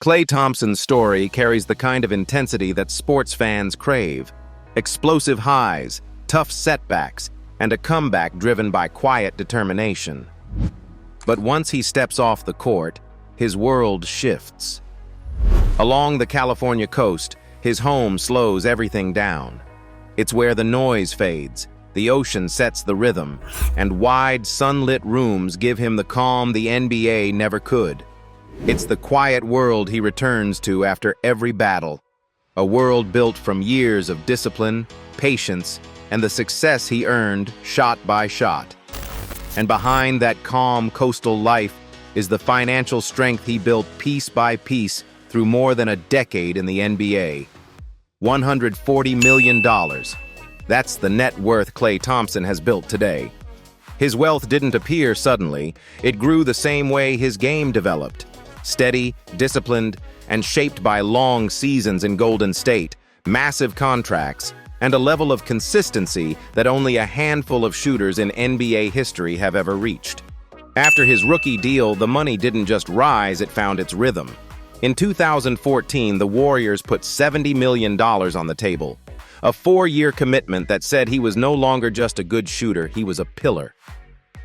Klay Thompson's story carries the kind of intensity that sports fans crave. Explosive highs, tough setbacks, and a comeback driven by quiet determination. But once he steps off the court, his world shifts. Along the California coast, his home slows everything down. It's where the noise fades, the ocean sets the rhythm, and wide, sunlit rooms give him the calm the NBA never could. It's the quiet world he returns to after every battle, a world built from years of discipline, patience, and the success he earned shot by shot. And behind that calm coastal life is the financial strength he built piece by piece through more than a decade in the NBA. $140 million. That's the net worth Klay Thompson has built today. His wealth didn't appear suddenly. It grew the same way his game developed. Steady, disciplined, and shaped by long seasons in Golden State, massive contracts, and a level of consistency that only a handful of shooters in NBA history have ever reached. After his rookie deal, the money didn't just rise, it found its rhythm. In 2014, the Warriors put $70 million on the table, a 4-year commitment that said he was no longer just a good shooter, he was a pillar.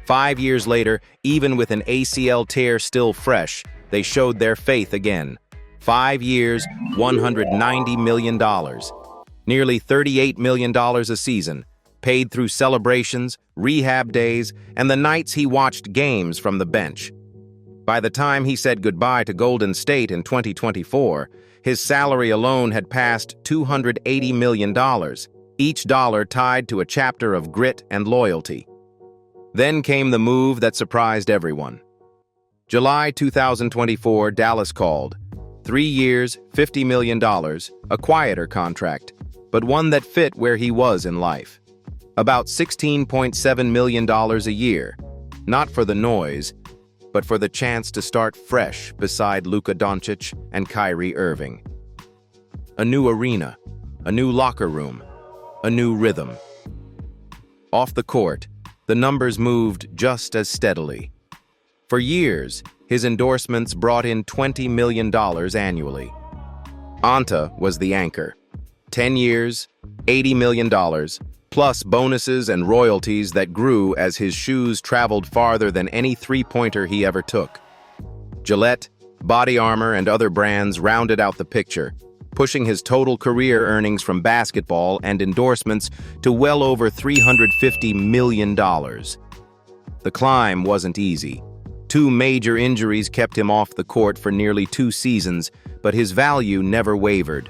5 years later, even with an ACL tear still fresh, they showed their faith again. 5 years, $190 million. Nearly $38 million a season, paid through celebrations, rehab days, and the nights he watched games from the bench. By the time he said goodbye to Golden State in 2024, his salary alone had passed $280 million, each dollar tied to a chapter of grit and loyalty. Then came the move that surprised everyone. July 2024, Dallas called. 3 years, $50 million, a quieter contract, but one that fit where he was in life. About $16.7 million a year, not for the noise, but for the chance to start fresh beside Luka Doncic and Kyrie Irving. A new arena, a new locker room, a new rhythm. Off the court, the numbers moved just as steadily. For years, his endorsements brought in $20 million annually. Anta was the anchor. 10 years, $80 million, plus bonuses and royalties that grew as his shoes traveled farther than any three-pointer he ever took. Gillette, Body Armor, and other brands rounded out the picture, pushing his total career earnings from basketball and endorsements to well over $350 million. The climb wasn't easy. 2 major injuries kept him off the court for nearly 2 seasons, but his value never wavered.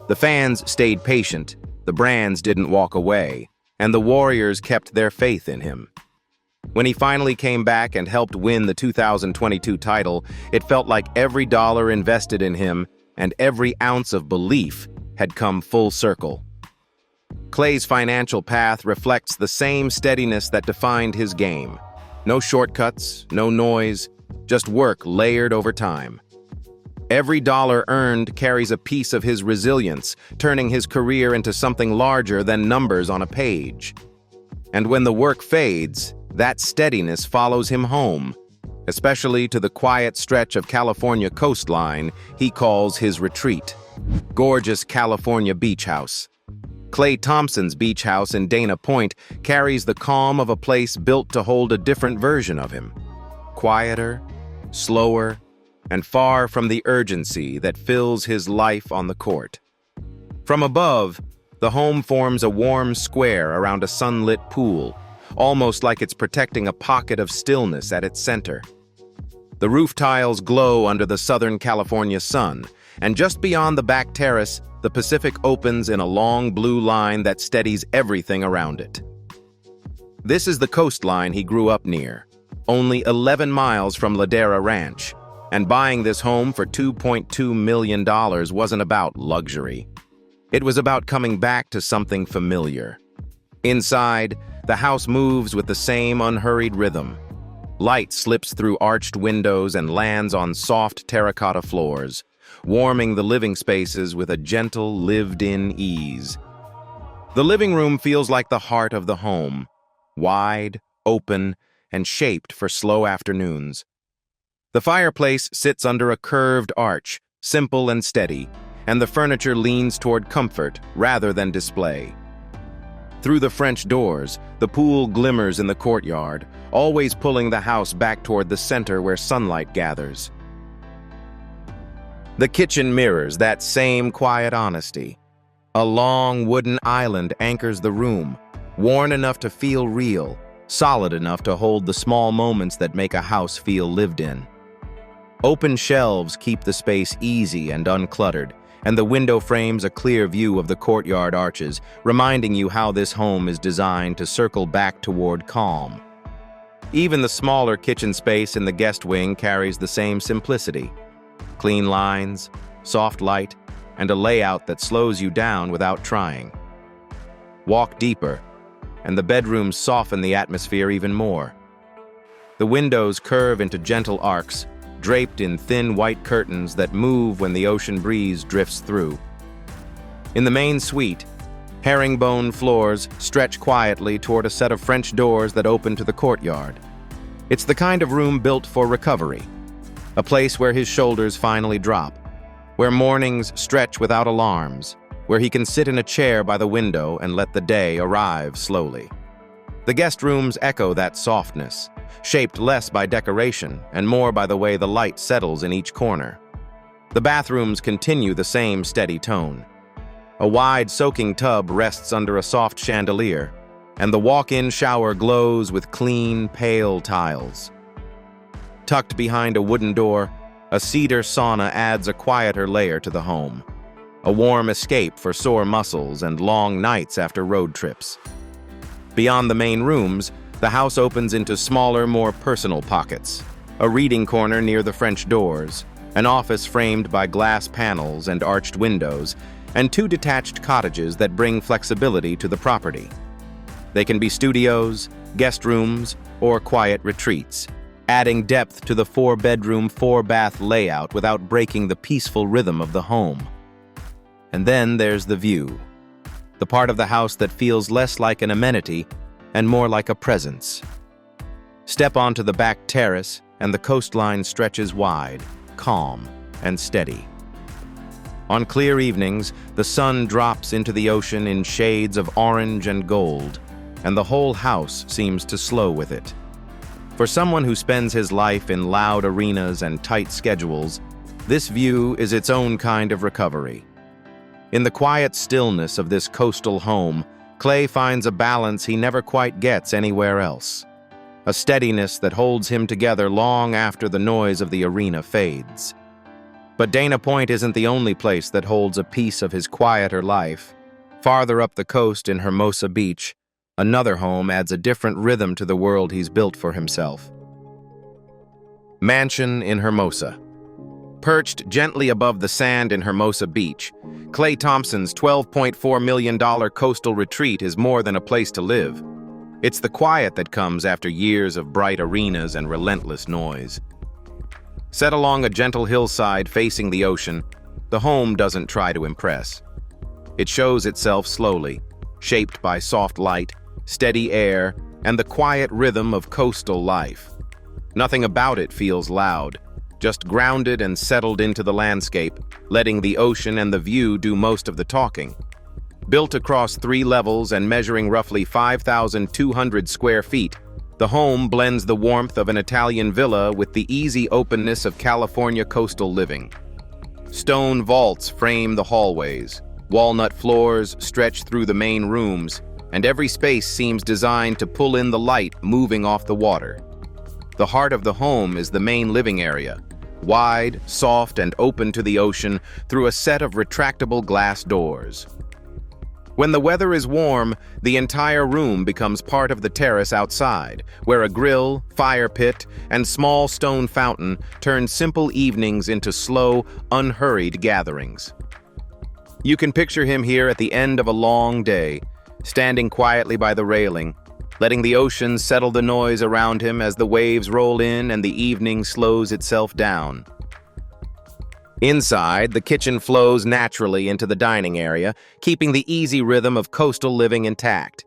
The fans stayed patient, the brands didn't walk away, and the Warriors kept their faith in him. When he finally came back and helped win the 2022 title, it felt like every dollar invested in him and every ounce of belief had come full circle. Klay's financial path reflects the same steadiness that defined his game. No shortcuts, no noise, just work layered over time. Every dollar earned carries a piece of his resilience, turning his career into something larger than numbers on a page. And when the work fades, that steadiness follows him home, especially to the quiet stretch of California coastline he calls his retreat. Gorgeous California beach house. Klay Thompson's beach house in Dana Point carries the calm of a place built to hold a different version of him. Quieter, slower, and far from the urgency that fills his life on the court. From above, the home forms a warm square around a sunlit pool, almost like it's protecting a pocket of stillness at its center. The roof tiles glow under the Southern California sun, and just beyond the back terrace, the Pacific opens in a long blue line that steadies everything around it. This is the coastline he grew up near, only 11 miles from Ladera Ranch, and buying this home for $2.2 million wasn't about luxury. It was about coming back to something familiar. Inside, the house moves with the same unhurried rhythm. Light slips through arched windows and lands on soft terracotta floors, warming the living spaces with a gentle, lived-in ease. The living room feels like the heart of the home, wide, open, and shaped for slow afternoons. The fireplace sits under a curved arch, simple and steady, and the furniture leans toward comfort rather than display. Through the French doors, the pool glimmers in the courtyard, always pulling the house back toward the center where sunlight gathers. The kitchen mirrors that same quiet honesty. A long wooden island anchors the room, worn enough to feel real, solid enough to hold the small moments that make a house feel lived in. Open shelves keep the space easy and uncluttered, and the window frames a clear view of the courtyard arches, reminding you how this home is designed to circle back toward calm. Even the smaller kitchen space in the guest wing carries the same simplicity. Clean lines, soft light, and a layout that slows you down without trying. Walk deeper, and the bedrooms soften the atmosphere even more. The windows curve into gentle arcs, draped in thin white curtains that move when the ocean breeze drifts through. In the main suite, herringbone floors stretch quietly toward a set of French doors that open to the courtyard. It's the kind of room built for recovery, a place where his shoulders finally drop, where mornings stretch without alarms, where he can sit in a chair by the window and let the day arrive slowly. The guest rooms echo that softness, shaped less by decoration and more by the way the light settles in each corner. The bathrooms continue the same steady tone. A wide soaking tub rests under a soft chandelier, and the walk-in shower glows with clean, pale tiles. Tucked behind a wooden door, a cedar sauna adds a quieter layer to the home, a warm escape for sore muscles and long nights after road trips. Beyond the main rooms, the house opens into smaller, more personal pockets. A reading corner near the French doors, an office framed by glass panels and arched windows, and two detached cottages that bring flexibility to the property. They can be studios, guest rooms, or quiet retreats, adding depth to the four-bedroom, four-bath layout without breaking the peaceful rhythm of the home. And then there's the view, the part of the house that feels less like an amenity and more like a presence. Step onto the back terrace, and the coastline stretches wide, calm, and steady. On clear evenings, the sun drops into the ocean in shades of orange and gold, and the whole house seems to slow with it. For someone who spends his life in loud arenas and tight schedules, this view is its own kind of recovery. In the quiet stillness of this coastal home, Klay finds a balance he never quite gets anywhere else, a steadiness that holds him together long after the noise of the arena fades. But Dana Point isn't the only place that holds a piece of his quieter life. Farther up the coast in Hermosa Beach, another home adds a different rhythm to the world he's built for himself. Mansion in Hermosa. Perched gently above the sand in Hermosa Beach, Klay Thompson's $12.4 million coastal retreat is more than a place to live. It's the quiet that comes after years of bright arenas and relentless noise. Set along a gentle hillside facing the ocean, the home doesn't try to impress. It shows itself slowly, shaped by soft light, steady air, and the quiet rhythm of coastal life. Nothing about it feels loud, just grounded and settled into the landscape, letting the ocean and the view do most of the talking. Built across 3 levels and measuring roughly 5,200 square feet, the home blends the warmth of an Italian villa with the easy openness of California coastal living. Stone vaults frame the hallways, walnut floors stretch through the main rooms, and every space seems designed to pull in the light moving off the water. The heart of the home is the main living area, wide, soft, and open to the ocean through a set of retractable glass doors. When the weather is warm, the entire room becomes part of the terrace outside, where a grill, fire pit, and small stone fountain turn simple evenings into slow, unhurried gatherings. You can picture him here at the end of a long day, standing quietly by the railing, letting the ocean settle the noise around him as the waves roll in and the evening slows itself down. Inside, the kitchen flows naturally into the dining area, keeping the easy rhythm of coastal living intact.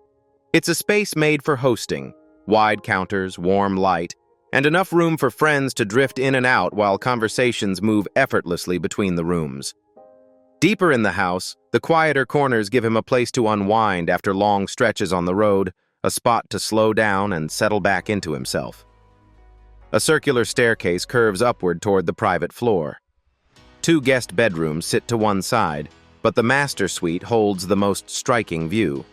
It's a space made for hosting, wide counters, warm light, and enough room for friends to drift in and out while conversations move effortlessly between the rooms. Deeper in the house, the quieter corners give him a place to unwind after long stretches on the road, a spot to slow down and settle back into himself. A circular staircase curves upward toward the private floor. 2 guest bedrooms sit to one side, but the master suite holds the most striking view.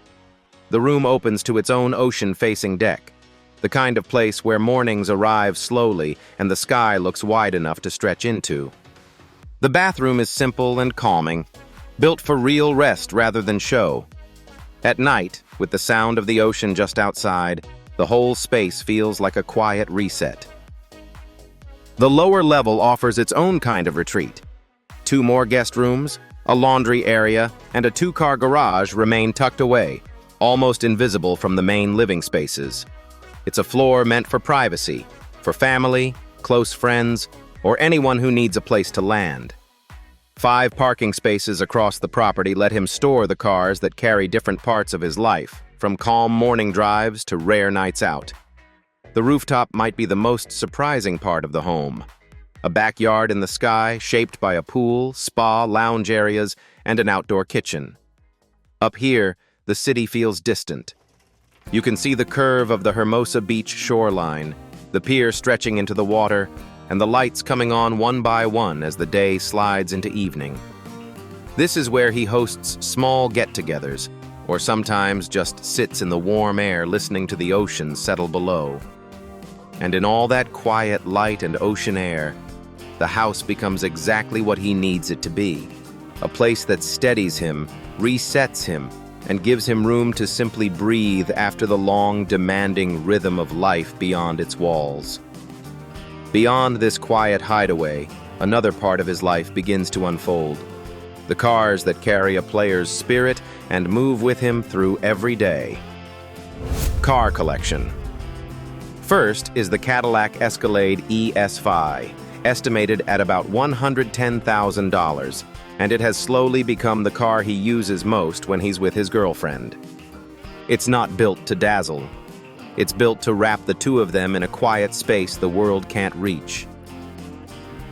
The room opens to its own ocean-facing deck, the kind of place where mornings arrive slowly and the sky looks wide enough to stretch into. The bathroom is simple and calming, built for real rest rather than show. At night, with the sound of the ocean just outside, the whole space feels like a quiet reset. The lower level offers its own kind of retreat. 2 more guest rooms, a laundry area, and a 2-car garage remain tucked away, almost invisible from the main living spaces. It's a floor meant for privacy, for family, close friends, or anyone who needs a place to land. 5 parking spaces across the property let him store the cars that carry different parts of his life, from calm morning drives to rare nights out. The rooftop might be the most surprising part of the home. A backyard in the sky shaped by a pool, spa, lounge areas, and an outdoor kitchen. Up here, the city feels distant. You can see the curve of the Hermosa Beach shoreline, the pier stretching into the water, and the lights coming on one by one as the day slides into evening. This is where he hosts small get-togethers, or sometimes just sits in the warm air listening to the ocean settle below. And in all that quiet light and ocean air, the house becomes exactly what he needs it to be, a place that steadies him, resets him, and gives him room to simply breathe after the long, demanding rhythm of life beyond its walls. Beyond this quiet hideaway, another part of his life begins to unfold. The cars that carry a player's spirit and move with him through every day. Car collection. First is the Cadillac Escalade ES5, estimated at about $110,000, and it has slowly become the car he uses most when he's with his girlfriend. It's not built to dazzle. It's built to wrap the 2 of them in a quiet space the world can't reach.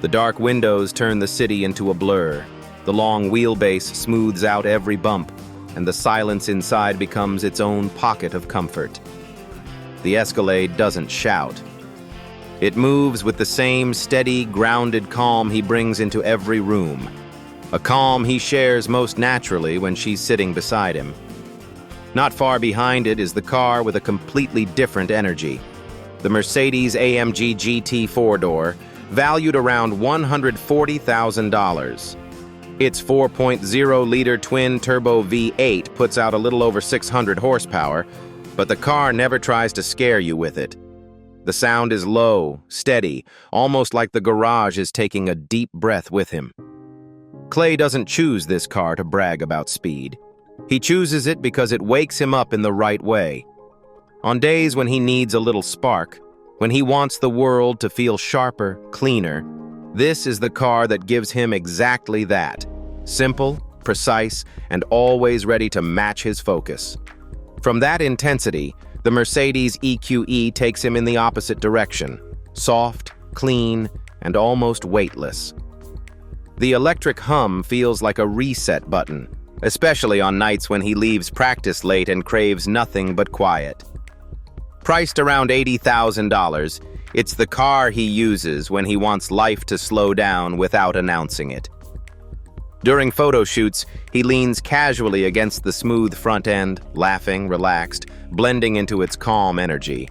The dark windows turn the city into a blur. The long wheelbase smooths out every bump, and the silence inside becomes its own pocket of comfort. The Escalade doesn't shout. It moves with the same steady, grounded calm he brings into every room, a calm he shares most naturally when she's sitting beside him. Not far behind it is the car with a completely different energy, the Mercedes-AMG GT 4-door, valued around $140,000. Its 4.0-liter twin-turbo V8 puts out a little over 600 horsepower, but the car never tries to scare you with it. The sound is low, steady, almost like the garage is taking a deep breath with him. Klay doesn't choose this car to brag about speed. He chooses it because it wakes him up in the right way. On days when he needs a little spark, when he wants the world to feel sharper, cleaner, this is the car that gives him exactly that. Simple, precise, and always ready to match his focus. From that intensity, the Mercedes EQE takes him in the opposite direction, soft, clean, and almost weightless. The electric hum feels like a reset button, especially on nights when he leaves practice late and craves nothing but quiet. Priced around $80,000, it's the car he uses when he wants life to slow down without announcing it. During photo shoots, he leans casually against the smooth front end, laughing, relaxed, blending into its calm energy.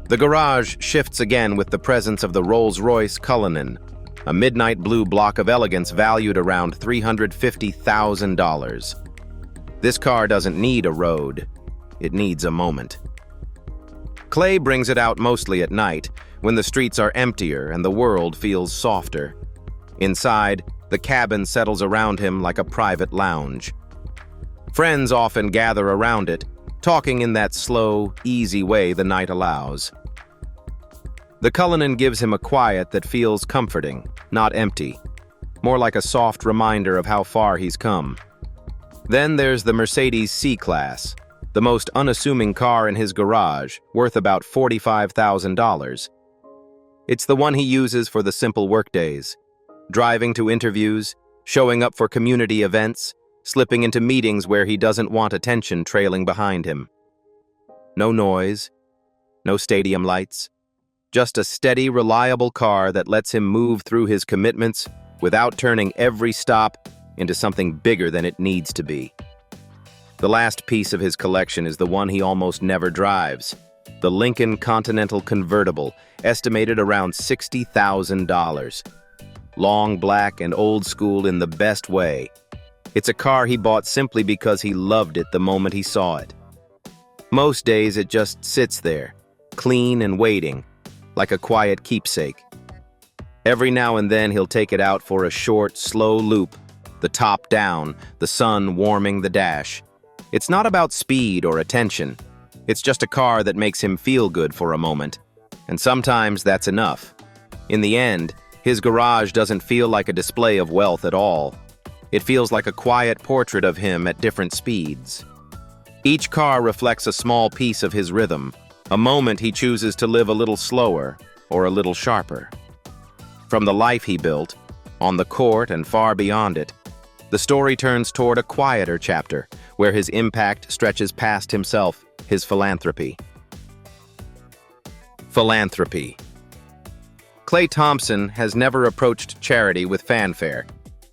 The garage shifts again with the presence of the Rolls-Royce Cullinan, a midnight blue block of elegance valued around $350,000. This car doesn't need a road, it needs a moment. Klay brings it out mostly at night, when the streets are emptier and the world feels softer. Inside, the cabin settles around him like a private lounge. Friends often gather around it, talking in that slow, easy way the night allows. The Cullinan gives him a quiet that feels comforting, not empty, more like a soft reminder of how far he's come. Then there's the Mercedes C-Class, the most unassuming car in his garage, worth about $45,000. It's the one he uses for the simple workdays, driving to interviews, showing up for community events, slipping into meetings where he doesn't want attention trailing behind him. No noise, no stadium lights, just a steady, reliable car that lets him move through his commitments without turning every stop into something bigger than it needs to be. The last piece of his collection is the one he almost never drives, the Lincoln Continental convertible, estimated around $60,000. Long, black, and old school in the best way. It's a car he bought simply because he loved it the moment he saw it. Most days it just sits there, clean and waiting, like a quiet keepsake. Every now and then he'll take it out for a short, slow loop, the top down, the sun warming the dash. It's not about speed or attention. It's just a car that makes him feel good for a moment. And sometimes that's enough. In the end, his garage doesn't feel like a display of wealth at all. It feels like a quiet portrait of him at different speeds. Each car reflects a small piece of his rhythm, a moment he chooses to live a little slower or a little sharper. From the life he built, on the court and far beyond it, the story turns toward a quieter chapter, where his impact stretches past himself, his philanthropy. Philanthropy. Klay Thompson has never approached charity with fanfare.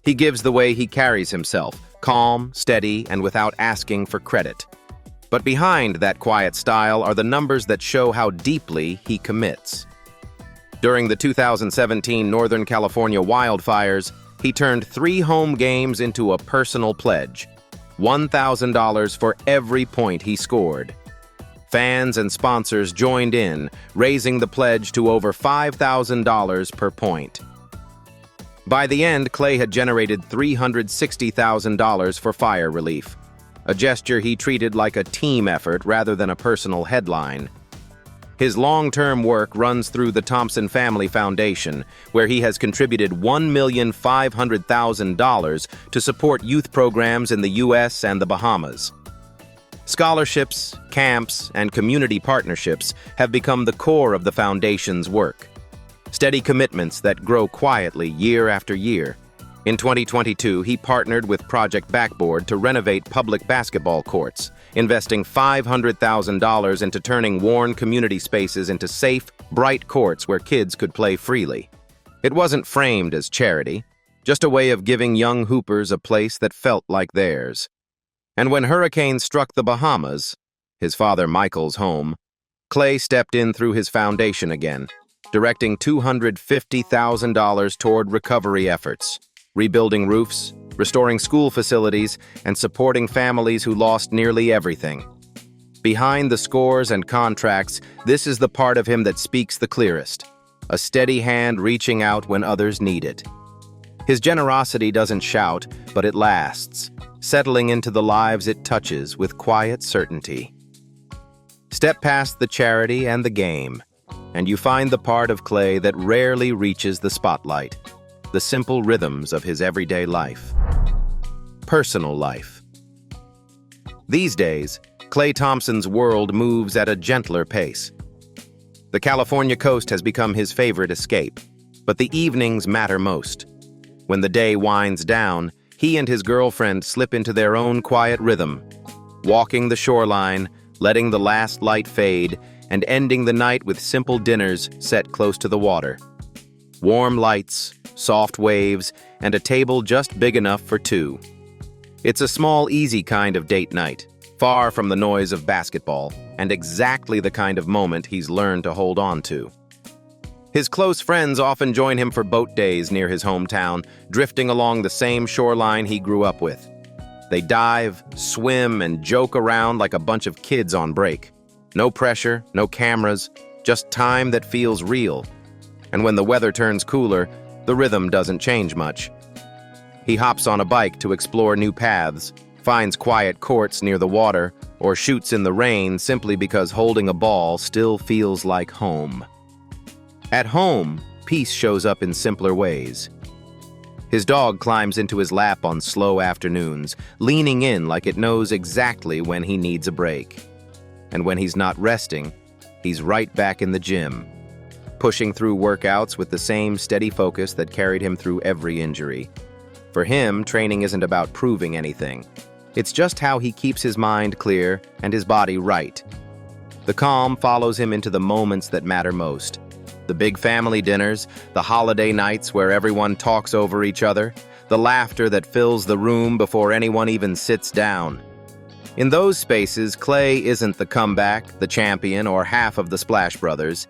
He gives the way he carries himself, calm, steady, and without asking for credit. But behind that quiet style are the numbers that show how deeply he commits. During the 2017 Northern California wildfires, he turned 3 home games into a personal pledge, $1,000 for every point he scored. Fans and sponsors joined in, raising the pledge to over $5,000 per point. By the end, Klay had generated $360,000 for fire relief, a gesture he treated like a team effort rather than a personal headline. His long-term work runs through the Thompson Family Foundation, where he has contributed $1,500,000 to support youth programs in the U.S. and the Bahamas. Scholarships, camps, and community partnerships have become the core of the foundation's work. Steady commitments that grow quietly year after year. In 2022, he partnered with Project Backboard to renovate public basketball courts, investing $500,000 into turning worn community spaces into safe, bright courts where kids could play freely. It wasn't framed as charity, just a way of giving young hoopers a place that felt like theirs. And when hurricanes struck the Bahamas, his father Michael's home, Klay stepped in through his foundation again, directing $250,000 toward recovery efforts, rebuilding roofs, restoring school facilities, and supporting families who lost nearly everything. Behind the scores and contracts, this is the part of him that speaks the clearest, a steady hand reaching out when others need it. His generosity doesn't shout, but it lasts, settling into the lives it touches with quiet certainty. Step past the charity and the game, and you find the part of Klay that rarely reaches the spotlight, the simple rhythms of his everyday life. Personal life. These days, Klay Thompson's world moves at a gentler pace. The California coast has become his favorite escape, but the evenings matter most. When the day winds down, he and his girlfriend slip into their own quiet rhythm, walking the shoreline, letting the last light fade, and ending the night with simple dinners set close to the water. Warm lights, soft waves, and a table just big enough for 2. It's a small, easy kind of date night, far from the noise of basketball, and exactly the kind of moment he's learned to hold on to. His close friends often join him for boat days near his hometown, drifting along the same shoreline he grew up with. They dive, swim, and joke around like a bunch of kids on break. No pressure, no cameras, just time that feels real. And when the weather turns cooler, the rhythm doesn't change much. He hops on a bike to explore new paths, finds quiet courts near the water, or shoots in the rain simply because holding a ball still feels like home. At home, peace shows up in simpler ways. His dog climbs into his lap on slow afternoons, leaning in like it knows exactly when he needs a break. And when he's not resting, he's right back in the gym. pushing through workouts with the same steady focus that carried him through every injury. For him, training isn't about proving anything. It's just how he keeps his mind clear and his body right. The calm follows him into the moments that matter most. The big family dinners, the holiday nights where everyone talks over each other, the laughter that fills the room before anyone even sits down. In those spaces, Klay isn't the comeback, the champion, or half of the Splash Brothers.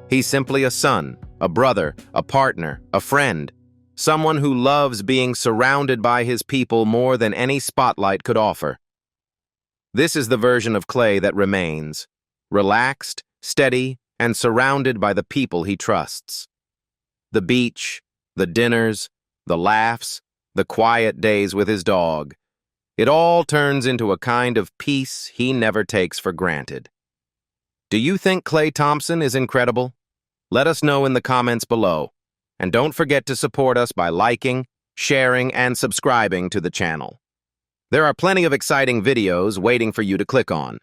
He's simply a son, a brother, a partner, a friend, someone who loves being surrounded by his people more than any spotlight could offer. This is the version of Klay that remains, relaxed, steady, and surrounded by the people he trusts. The beach, the dinners, the laughs, the quiet days with his dog. It all turns into a kind of peace he never takes for granted. Do you think Klay Thompson is incredible? Let us know in the comments below. And don't forget to support us by liking, sharing, and subscribing to the channel. There are plenty of exciting videos waiting for you to click on.